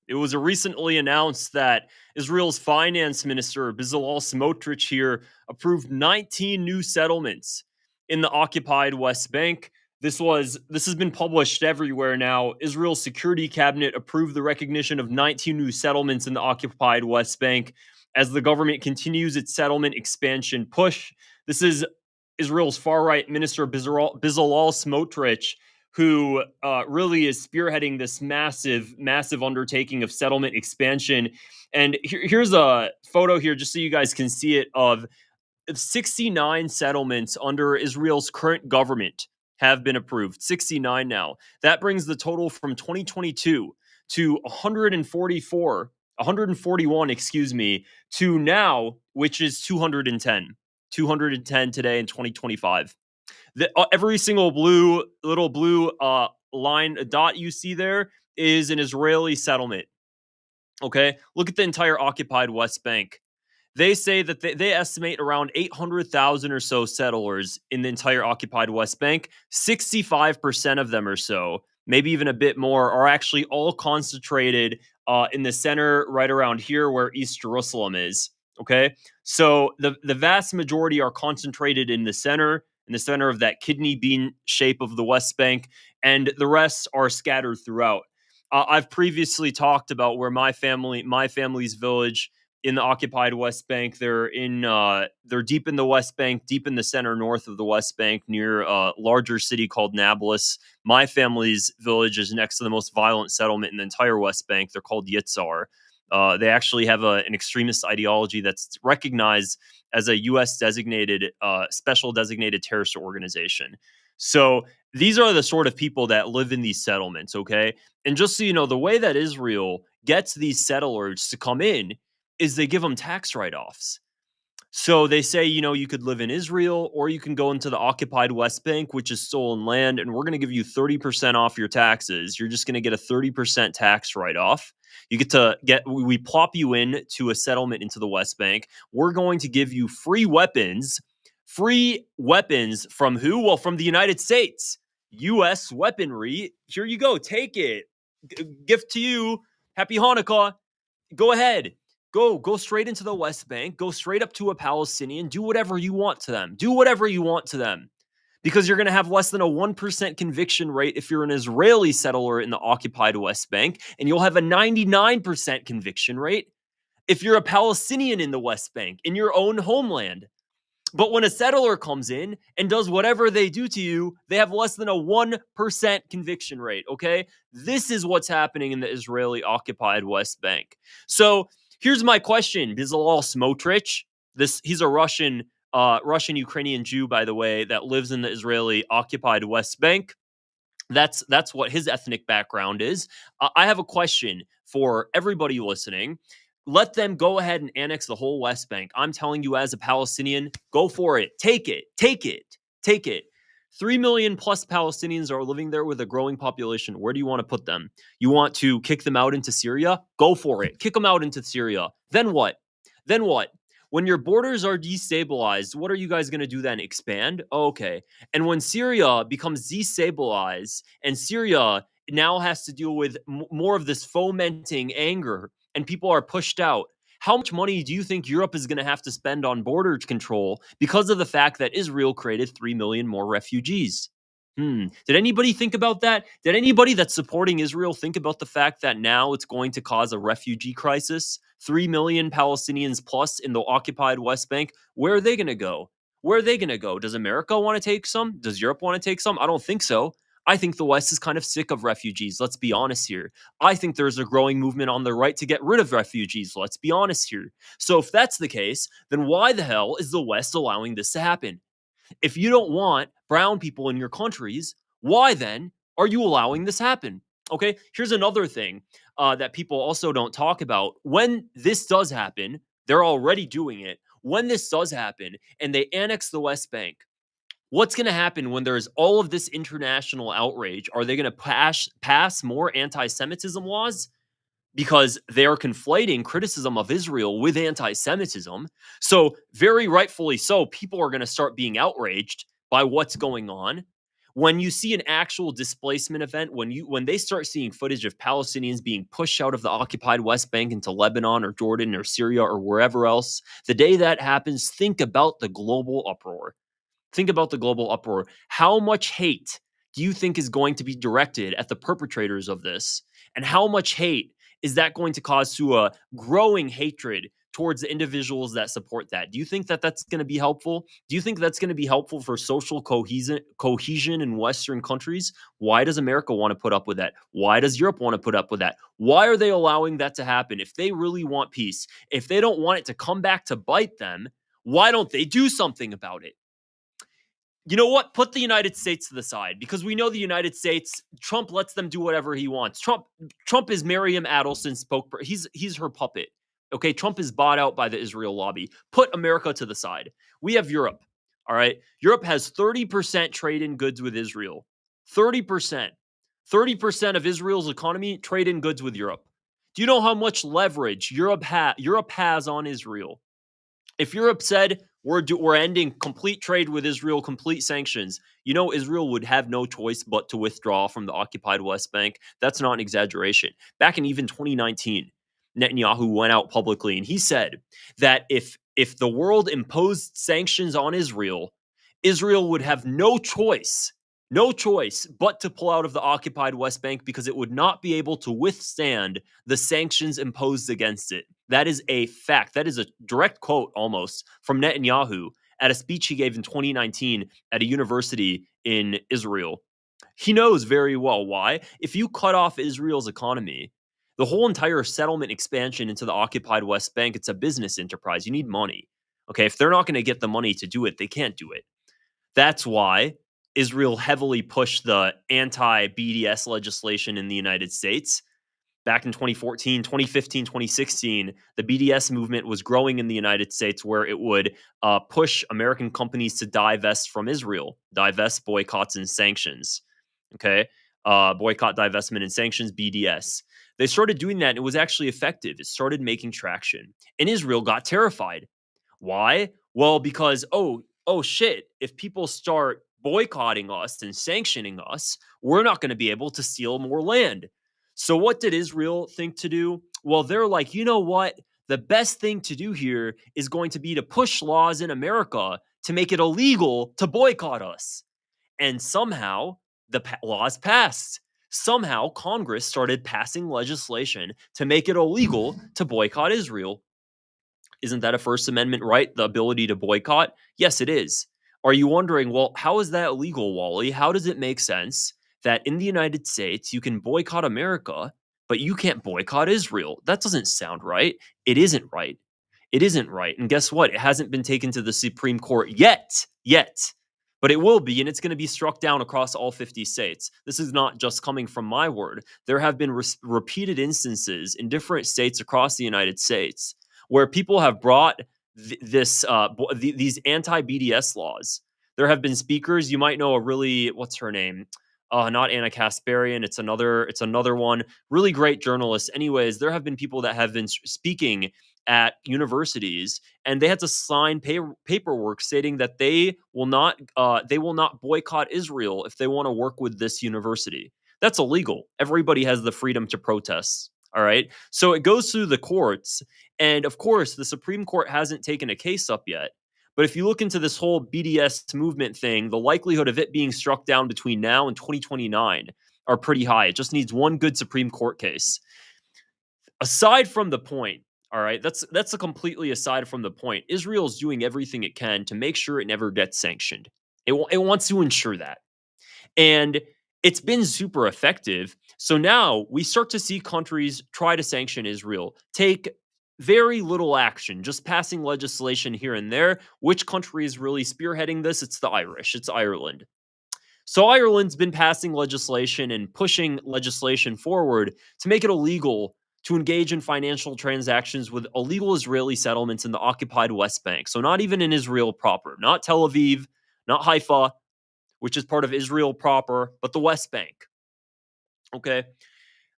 It was recently announced that Israel's finance minister, Bezalel Smotrich here, approved 19 new settlements in the occupied West Bank. This has been published everywhere now. Israel's security cabinet approved the recognition of 19 new settlements in the occupied West Bank as the government continues its settlement expansion push. This is Israel's far-right minister Bezalel Smotrich, who really is spearheading this massive undertaking of settlement expansion. And here's a photo here, just so you guys can see it, of 69 settlements under Israel's current government have been approved. 69 now. That brings the total from 2022 to 141, excuse me, to now, which is 210. 210 today in 2025. Every single little blue line dot you see there is an Israeli settlement. Okay, look at the entire occupied West Bank. They say that they estimate around 800,000 or so settlers in the entire occupied West Bank. 65% of them or so, maybe even a bit more, are actually all concentrated in the center right around here where East Jerusalem is. Okay, so the vast majority are concentrated in the center of that kidney bean shape of the West Bank, and the rest are scattered throughout. I've previously talked about where my family's village in the occupied West Bank. They're deep in the West Bank, deep in the center north of the West Bank, near a larger city called Nablus. My family's village is next to the most violent settlement in the entire West Bank. They're called Yitzhar. They actually have an extremist ideology that's recognized as a U.S. special designated terrorist organization. So these are the sort of people that live in these settlements, okay? And just so you know, the way that Israel gets these settlers to come in is they give them tax write-offs. So they say, you could live in Israel or you can go into the occupied West Bank, which is stolen land, and we're going to give you 30% off your taxes. You're just going to get a 30% tax write-off. We plop you in to a settlement into the West Bank. We're going to give you free weapons from who? Well, from the United States. U.S. weaponry. Here you go. Take it. Gift to you. Happy Hanukkah. Go ahead. Go straight into the West Bank. Go straight up to a Palestinian. Do whatever you want to them. Because you're going to have less than a 1% conviction rate if you're an Israeli settler in the occupied West Bank, and you'll have a 99% conviction rate if you're a Palestinian in the West Bank, in your own homeland. But when a settler comes in and does whatever they do to you, they have less than a 1% conviction rate, okay? This is what's happening in the Israeli occupied West Bank. So here's my question. Bezalel Smotrich, he's a Russian-Ukrainian Jew, by the way, that lives in the Israeli occupied West Bank. That's what his ethnic background is. I have a question for everybody listening. Let them go ahead and annex the whole West Bank. I'm telling you, as a Palestinian, go for it. Take it. 3 million plus Palestinians are living there with a growing population. Where do you want to put them? You want to kick them out into Syria? Go for it. Kick them out into Syria. Then what? When your borders are destabilized, what are you guys going to do then? Expand? Okay. And when Syria becomes destabilized and Syria now has to deal with more of this fomenting anger, and people are pushed out, how much money do you think Europe is going to have to spend on border control because of the fact that Israel created 3 million more refugees? Did anybody think about that? Did anybody that's supporting Israel think about the fact that now it's going to cause a refugee crisis? 3 million Palestinians plus in the occupied West Bank. Where are they going to go? Does America want to take some? Does Europe want to take some? I don't think so. I think the West is kind of sick of refugees. Let's be honest here. I think there's a growing movement on the right to get rid of refugees. Let's be honest here. So if that's the case, then why the hell is the West allowing this to happen? If you don't want brown people in your countries, why then are you allowing this happen? Okay, here's another thing that people also don't talk about. When this does happen, they're already doing it. When this does happen and they annex the West Bank, what's going to happen when there's all of this international outrage? Are they going to pass more anti-Semitism laws? Because they are conflating criticism of Israel with anti-Semitism. So very rightfully so, people are going to start being outraged by what's going on. When you see an actual displacement event, when they start seeing footage of Palestinians being pushed out of the occupied West Bank into Lebanon or Jordan or Syria or wherever else, the day that happens, think about the global uproar. Think about the global uproar. How much hate do you think is going to be directed at the perpetrators of this? And how much hate is that going to cause to a growing hatred towards the individuals that support that? Do you think that that's going to be helpful? Do you think that's going to be helpful for social cohesion in Western countries? Why does America want to put up with that? Why does Europe want to put up with that? Why are they allowing that to happen? If they really want peace, if they don't want it to come back to bite them, why don't they do something about it? You know what? Put the United States to the side because we know the United States. Trump lets them do whatever he wants. Trump is Miriam Adelson spoke. He's her puppet. Okay, Trump is bought out by the Israel lobby. Put America to the side. We have Europe. All right, Europe has 30% trade in goods with Israel. 30%. 30% of Israel's economy trade in goods with Europe. Do you know how much leverage Europe has on Israel? If Europe said we're ending complete trade with Israel, complete sanctions, you know Israel would have no choice but to withdraw from the occupied West Bank. That's not an exaggeration. Back in even 2019, Netanyahu went out publicly and he said that if the world imposed sanctions on Israel, Israel would have no choice but to pull out of the occupied West Bank because it would not be able to withstand the sanctions imposed against it. That is a fact. That is a direct quote almost from Netanyahu at a speech he gave in 2019 at a university in Israel. He knows very well why. If you cut off Israel's economy, the whole entire settlement expansion into the occupied West Bank, it's a business enterprise. You need money. Okay, if they're not going to get the money to do it, they can't do it. That's why Israel heavily pushed the anti BDS legislation in the United States. Back in 2014, 2015, 2016, the BDS movement was growing in the United States where it would push American companies to divest from Israel, divest, boycotts, and sanctions. Okay. Boycott, divestment, and sanctions, BDS. They started doing that and it was actually effective. It started making traction. And Israel got terrified. Why? Well, because oh shit, if people start boycotting us and sanctioning us, we're not going to be able to steal more land. So what did Israel think to do? Well, they're like, you know what? The best thing to do here is going to be to push laws in America to make it illegal to boycott us. And somehow laws passed. Somehow Congress started passing legislation to make it illegal to boycott Israel. Isn't that a First Amendment right? The ability to boycott? Yes, it is. Are you wondering, well, how is that legal, Wally? How does it make sense that in the United States you can boycott America, but you can't boycott Israel? That doesn't sound right. It isn't right. It isn't right. And guess what? It hasn't been taken to the Supreme Court yet. But it will be, and it's going to be struck down across all 50 states. This is not just coming from my word. There have been repeated instances in different states across the United States where people have brought these anti-BDS laws. There have been speakers. You might know a really what's her name? Not Anna Kasparian. It's another one. Really great journalist. Anyways, there have been people that have been speaking at universities, and they had to sign paperwork stating that they will not boycott Israel if they want to work with this university. That's illegal. Everybody has the freedom to protest. All right. So it goes through the courts. And of course, the Supreme Court hasn't taken a case up yet. But if you look into this whole BDS movement thing, the likelihood of it being struck down between now and 2029 are pretty high. It just needs one good Supreme Court case. Aside from the point, all right, that's a completely aside from the point. Israel's doing everything it can to make sure it never gets sanctioned. It wants to ensure that. And it's been super effective. So now we start to see countries try to sanction Israel, take very little action, just passing legislation here and there. Which country is really spearheading this? It's the Irish, it's Ireland. So Ireland's been passing legislation and pushing legislation forward to make it illegal to engage in financial transactions with illegal Israeli settlements in the occupied West Bank. So not even in Israel proper, not Tel Aviv, not Haifa, which is part of Israel proper, but the West Bank. Okay.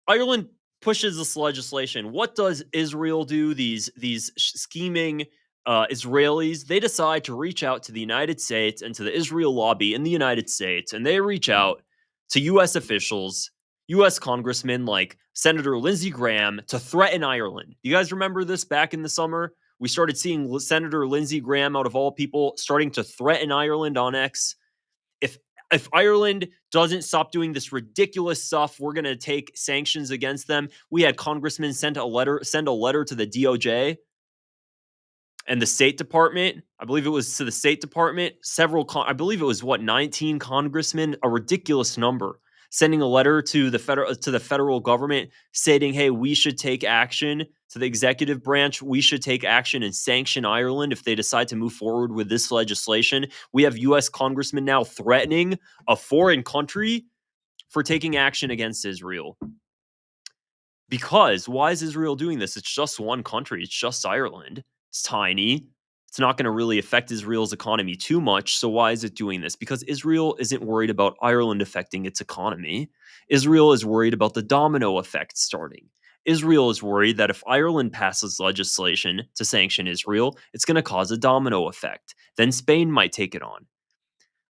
Ireland pushes this legislation. What does Israel do? These scheming Israelis, they decide to reach out to the United States and to the Israel lobby in the United States, and they reach out to U.S. officials, U.S. congressmen like Senator Lindsey Graham to threaten Ireland. You guys remember this back in the summer? We started seeing Senator Lindsey Graham, out of all people, starting to threaten Ireland on X. If if Ireland doesn't stop doing this ridiculous stuff, we're going to take sanctions against them. We had congressmen send a letter to the DOJ and the State Department. I believe it was to the State Department. I believe it was 19 congressmen, a ridiculous number, sending a letter to the federal government stating, "Hey, we should take action." To the executive branch, we should take action and sanction Ireland if they decide to move forward with this legislation. We have U.S. congressmen now threatening a foreign country for taking action against Israel. Because why is Israel doing this? It's just one country. It's just Ireland. It's tiny. It's not going to really affect Israel's economy too much. So why is it doing this? Because Israel isn't worried about Ireland affecting its economy. Israel is worried about the domino effect starting. Israel is worried that if Ireland passes legislation to sanction Israel, it's going to cause a domino effect. Then Spain might take it on.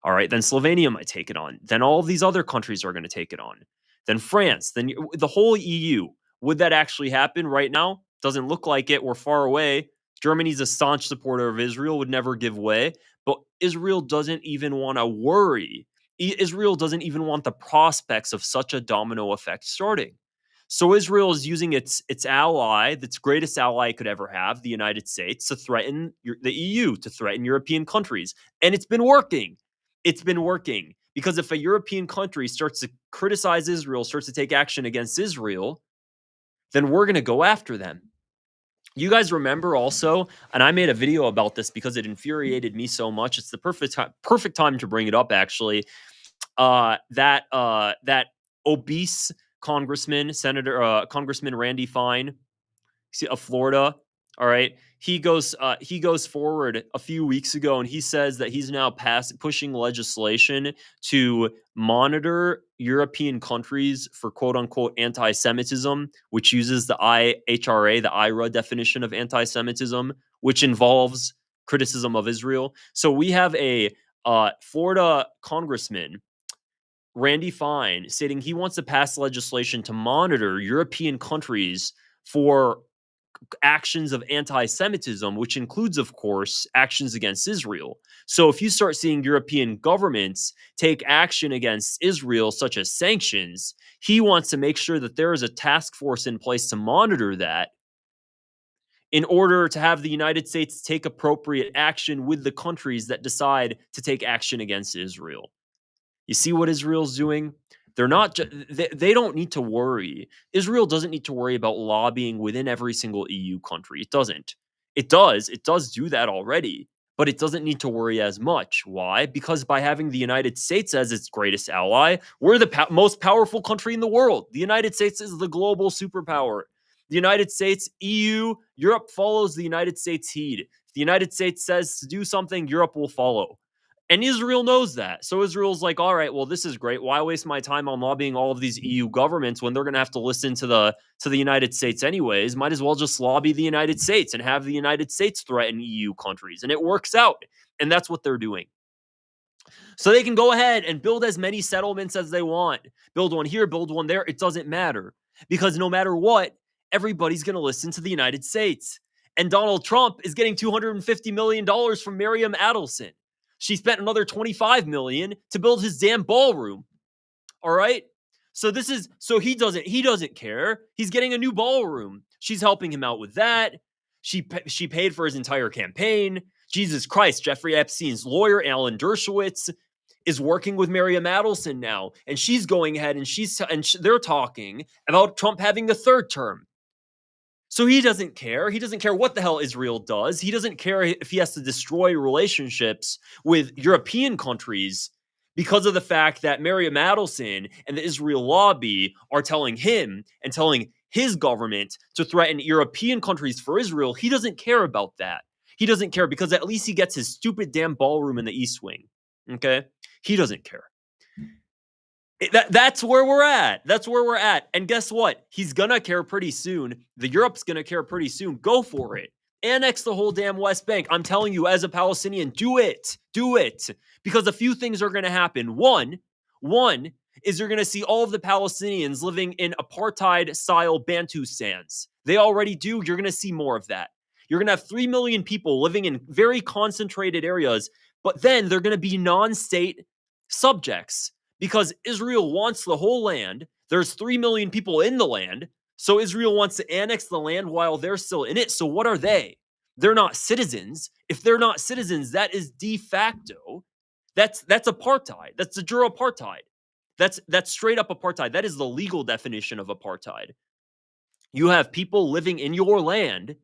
All right, then Slovenia might take it on. Then all of these other countries are going to take it on. Then France, then the whole EU. Would that actually happen right now? Doesn't look like it. We're far away. Germany's a staunch supporter of Israel, would never give way. But Israel doesn't even want to worry. Israel doesn't even want the prospects of such a domino effect starting. So Israel is using its ally, its greatest ally it could ever have, the United States, to threaten the EU, to threaten European countries. And it's been working. It's been working. Because if a European country starts to criticize Israel, starts to take action against Israel, then we're going to go after them. You guys remember also, and I made a video about this because it infuriated me so much. It's the perfect time to bring it up, actually. That obese Congressman Randy Fine of Florida. All right, he goes forward a few weeks ago, and he says that he's now pushing legislation to monitor European countries for quote unquote anti-Semitism, which uses the IHRA definition of anti-Semitism, which involves criticism of Israel. So we have a Florida congressman, Randy Fine, stating he wants to pass legislation to monitor European countries for actions of anti-Semitism, which includes, of course, actions against Israel. So if you start seeing European governments take action against Israel, such as sanctions, he wants to make sure that there is a task force in place to monitor that in order to have the United States take appropriate action with the countries that decide to take action against Israel. You see what Israel's doing? They're not. They don't need to worry. Israel doesn't need to worry about lobbying within every single EU country. It doesn't. It does. It does do that already, but it doesn't need to worry as much. Why? Because by having the United States as its greatest ally, we're the most powerful country in the world. The United States is the global superpower. The United States, EU, Europe follows the United States' heed. If the United States says to do something, Europe will follow. And Israel knows that. So Israel's like, all right, well, this is great. Why waste my time on lobbying all of these EU governments when they're going to have to listen to the United States anyways? Might as well just lobby the United States and have the United States threaten EU countries. And it works out. And that's what they're doing. So they can go ahead and build as many settlements as they want. Build one here, build one there. It doesn't matter. Because no matter what, everybody's going to listen to the United States. And Donald Trump is getting $250 million from Miriam Adelson. She spent another $25 million to build his damn ballroom. All right? So he doesn't care. He's getting a new ballroom. She's helping him out with that. She paid for his entire campaign. Jesus Christ, Jeffrey Epstein's lawyer, Alan Dershowitz, is working with Miriam Adelson now, and she's going ahead and they're talking about Trump having a third term. So he doesn't care. He doesn't care what the hell Israel does. He doesn't care if he has to destroy relationships with European countries because of the fact that Miriam Adelson and the Israel lobby are telling him and telling his government to threaten European countries for Israel. He doesn't care about that. He doesn't care because at least he gets his stupid damn ballroom in the East Wing. Okay? He doesn't care. That's where we're at. That's where we're at. And guess what? He's going to care pretty soon. The Europe's going to care pretty soon. Go for it. Annex the whole damn West Bank. I'm telling you, as a Palestinian, do it. Do it. Because a few things are going to happen. One is you're going to see all of the Palestinians living in apartheid-style Bantustans. They already do. You're going to see more of that. You're going to have 3 million people living in very concentrated areas, but then they're going to be non-state subjects because Israel wants the whole land. There's 3 million people in the land. So Israel wants to annex the land while they're still in it. So what are they? They're not citizens. If they're not citizens, that is de facto. That's apartheid. That's the jure apartheid. That's straight up apartheid. That is the legal definition of apartheid. You have people living in your land,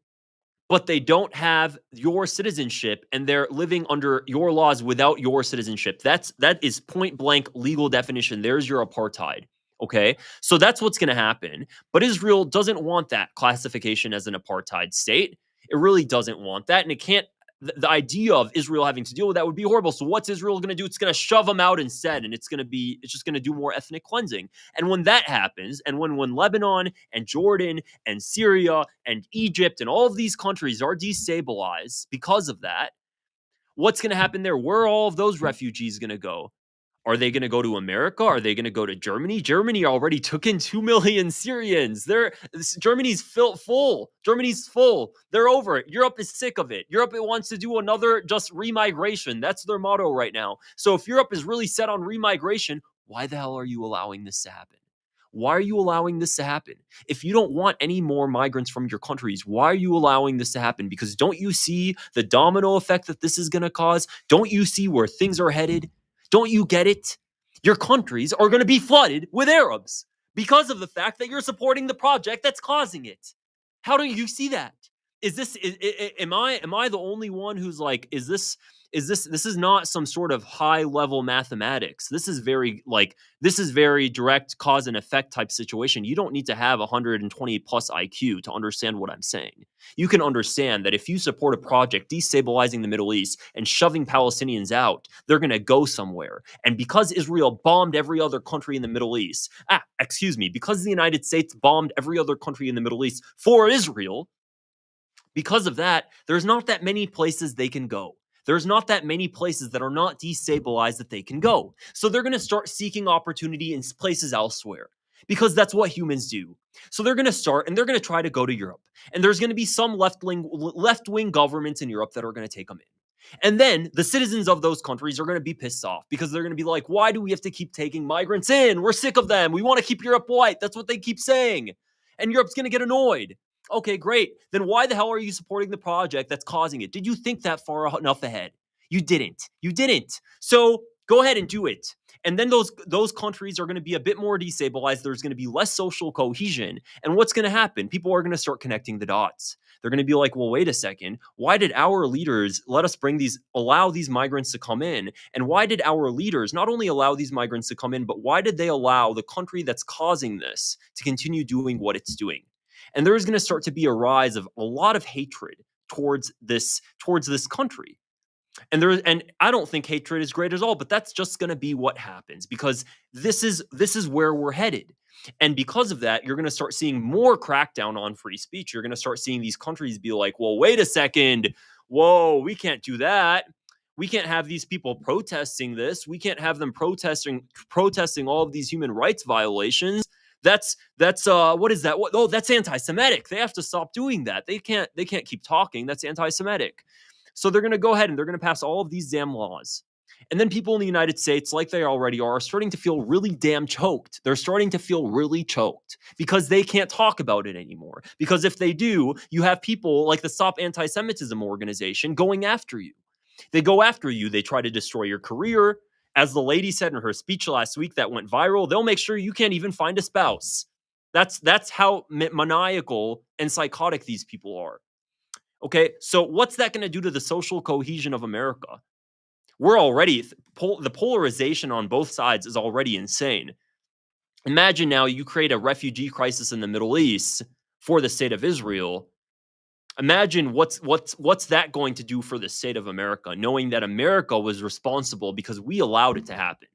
but they don't have your citizenship and they're living under your laws without your citizenship. That is point blank legal definition. There's your apartheid. Okay? So that's what's going to happen. But Israel doesn't want that classification as an apartheid state. It really doesn't want that. And it can't, the idea of Israel having to deal with that would be horrible. So what's Israel going to do? It's going to shove them out instead. And it's just going to do more ethnic cleansing. And when that happens, and when Lebanon and Jordan and Syria and Egypt and all of these countries are destabilized because of that, what's going to happen there? Where are all of those refugees going to go? Are they going to go to America? Are they going to go to Germany? Germany already took in 2 million Syrians. Germany's full. Germany's full. They're over it. Europe is sick of it. Europe wants to do another just remigration. That's their motto right now. So if Europe is really set on remigration, why the hell are you allowing this to happen? Why are you allowing this to happen? If you don't want any more migrants from your countries, why are you allowing this to happen? Because don't you see the domino effect that this is going to cause? Don't you see where things are headed? Don't you get it? Your countries are going to be flooded with Arabs because of the fact that you're supporting the project that's causing it. How do you see that? Am I the only one who's like, this is not some sort of high level mathematics. This is very direct cause and effect type situation. You don't need to have 120 plus IQ to understand what I'm saying. You can understand that if you support a project destabilizing the Middle East and shoving Palestinians out, they're going to go somewhere. And because Israel bombed every other country in the Middle East, because the United States bombed every other country in the Middle East for Israel, because of that, there's not that many places they can go. There's not that many places that are not destabilized that they can go. So they're going to start seeking opportunity in places elsewhere because that's what humans do. So they're going to start and they're going to try to go to Europe. And there's going to be some left-wing governments in Europe that are going to take them in. And then the citizens of those countries are going to be pissed off because they're going to be like, why do we have to keep taking migrants in? We're sick of them. We want to keep Europe white. That's what they keep saying. And Europe's going to get annoyed. Okay, great. Then why the hell are you supporting the project that's causing it? Did you think that far enough ahead? You didn't. You didn't. So go ahead and do it. And then those countries are going to be a bit more destabilized. There's going to be less social cohesion. And what's going to happen? People are going to start connecting the dots. They're going to be like, well, wait a second. Why did our leaders let us allow these migrants to come in? And why did our leaders not only allow these migrants to come in, but why did they allow the country that's causing this to continue doing what it's doing? And there is going to start to be a rise of a lot of hatred towards this country. And I don't think hatred is great at all, but that's just going to be what happens because this is where we're headed. And because of that, you're going to start seeing more crackdown on free speech. You're going to start seeing these countries be like, well, wait a second. Whoa, we can't do that. We can't have these people protesting this. We can't have them protesting all of these human rights violations. That's what is that? Oh, that's anti-Semitic. They have to stop doing that. They can't keep talking. That's anti-Semitic. So they're going to go ahead and they're going to pass all of these damn laws. And then people in the United States, like they already are starting to feel really damn choked. They're starting to feel really choked because they can't talk about it anymore. Because if they do, you have people like the Stop Anti-Semitism organization going after you. They go after you. They try to destroy your career. As the lady said in her speech last week that went viral, they'll make sure you can't even find a spouse. That's how maniacal and psychotic these people are. Okay, so what's that going to do to the social cohesion of America? We're already, the polarization on both sides is already insane. Imagine now you create a refugee crisis in the Middle East for the state of Israel. Imagine what's that going to do for the state of America, knowing that America was responsible because we allowed it to happen.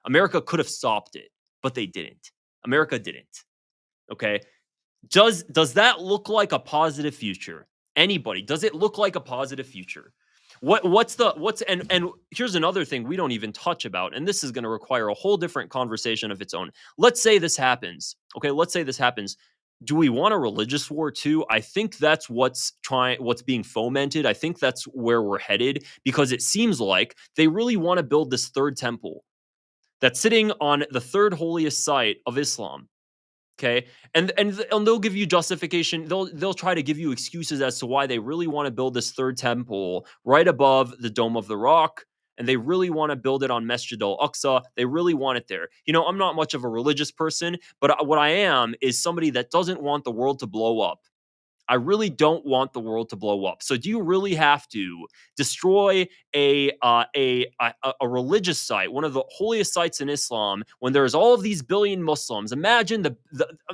America could have stopped it, but they didn't. America didn't. Okay? Does that look like a positive future? Anybody. Does it look like a positive future? And here's another thing we don't even touch about, and this is going to require a whole different conversation of its own. Let's say this happens. Okay, let's say this happens. Do we want a religious war too? I think that's what's being fomented. I think that's where we're headed, because it seems like they really want to build this third temple that's sitting on the third holiest site of Islam. Okay, and they'll give you justification. They'll try to give you excuses as to why they really want to build this third temple right above the Dome of the Rock, and they really want to build it on Masjid al-Aqsa. They really want it there. You know, I'm not much of a religious person, but what I am is somebody that doesn't want the world to blow up. I really don't want the world to blow up. So do you really have to destroy a religious site, one of the holiest sites in Islam, when there's all of these billion Muslims? Imagine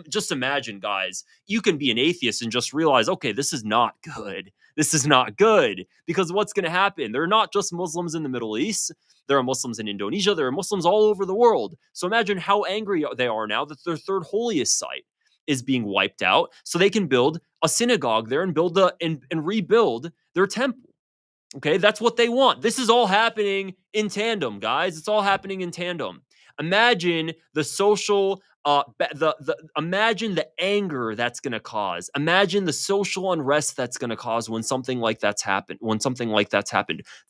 just imagine, guys, you can be an atheist and just realize, okay, this is not good. This is not good, because what's going to happen? There are not just Muslims in the Middle East. There are Muslims in Indonesia. There are Muslims all over the world. So imagine how angry they are now that their third holiest site is being wiped out, so they can build a synagogue there and rebuild their temple. Okay, that's what they want. This is all happening in tandem, guys. It's all happening in tandem. Imagine the social, imagine the anger that's going to cause. Imagine the social unrest that's going to cause when something like that's happened.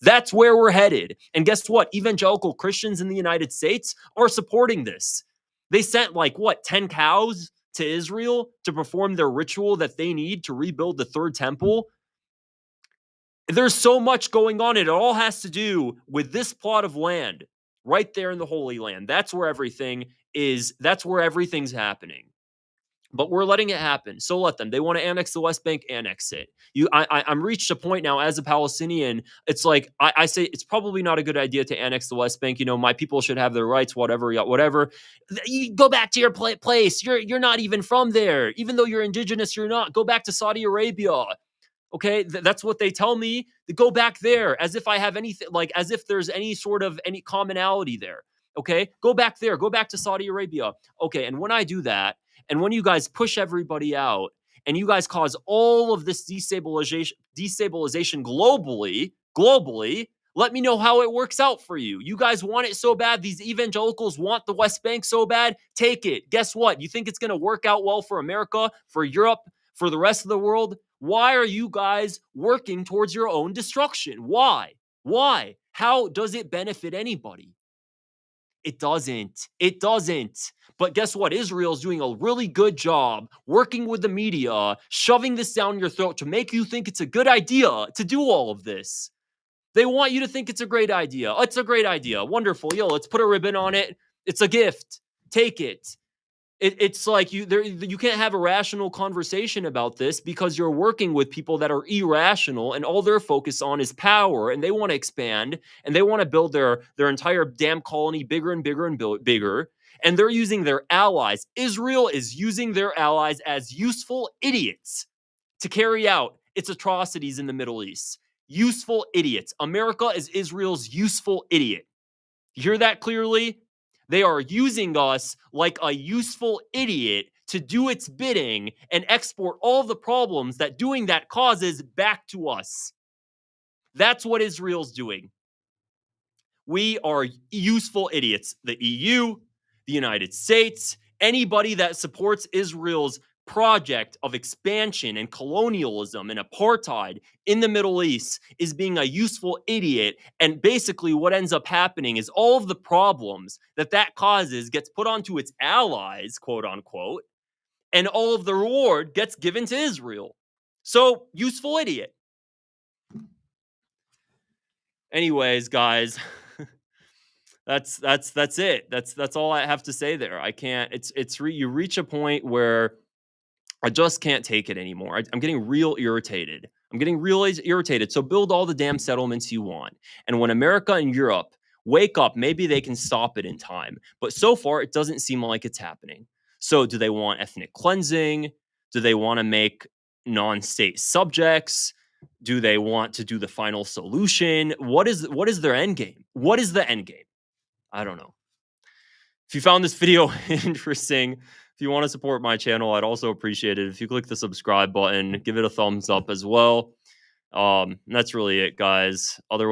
That's where we're headed. And guess what? Evangelical Christians in the United States are supporting this. They sent 10 cows to Israel to perform their ritual that they need to rebuild the third temple. There's so much going on. It all has to do with this plot of land right there in the Holy Land. That's where everything is. That's where everything's happening. But we're letting it happen. So let them. They want to annex the West Bank, annex it. I'm reached a point now as a Palestinian. It's like I say it's probably not a good idea to annex the West Bank. You know, my people should have their rights, whatever. You go back to your place. You're not even from there. Even though you're indigenous, you're not. Go back to Saudi Arabia. Okay, that's what they tell me. To go back there, as if I have anything, as if there's any commonality there. Okay, go back there. Go back to Saudi Arabia. Okay, and when I do that, and when you guys push everybody out, and you guys cause all of this destabilization globally, let me know how it works out for you. You guys want it so bad. These evangelicals want the West Bank so bad. Take it. Guess what? You think it's going to work out well for America, for Europe, for the rest of the world? Why are you guys working towards your own destruction? Why? How does it benefit anybody? It doesn't. But guess what? Israel's doing a really good job working with the media, shoving this down your throat to make you think it's a good idea to do all of this. They want you to think it's a great idea. It's a great idea. Wonderful. Yo, let's put a ribbon on it. It's a gift. Take it. It's like you can't have a rational conversation about this, because you're working with people that are irrational, and all they're focused on is power, and they want to expand, and they want to build their entire damn colony bigger and bigger and bigger, and they're using their allies. Israel is using their allies as useful idiots to carry out its atrocities in the Middle East. Useful idiots. America is Israel's useful idiot. You hear that clearly? They are using us like a useful idiot to do its bidding and export all the problems that doing that causes back to us. That's what Israel's doing. We are useful idiots. The EU, the United States, anybody that supports Israel's project of expansion and colonialism and apartheid in the Middle East is being a useful idiot. And basically what ends up happening is all of the problems that causes gets put onto its allies, quote unquote, and all of the reward gets given to Israel. So, useful idiot. Anyways, guys, that's it. That's all I have to say there. I can't. You reach a point where I just can't take it anymore. I'm getting real irritated. So build all the damn settlements you want. And when America and Europe wake up, maybe they can stop it in time. But so far, it doesn't seem like it's happening. So do they want ethnic cleansing? Do they want to make non-state subjects? Do they want to do the final solution? What is their end game? What is the end game? I don't know. If you found this video interesting, If you want to support my channel, I'd also appreciate it if you click the subscribe button, give it a thumbs up as well. And that's really it, guys. Otherwise,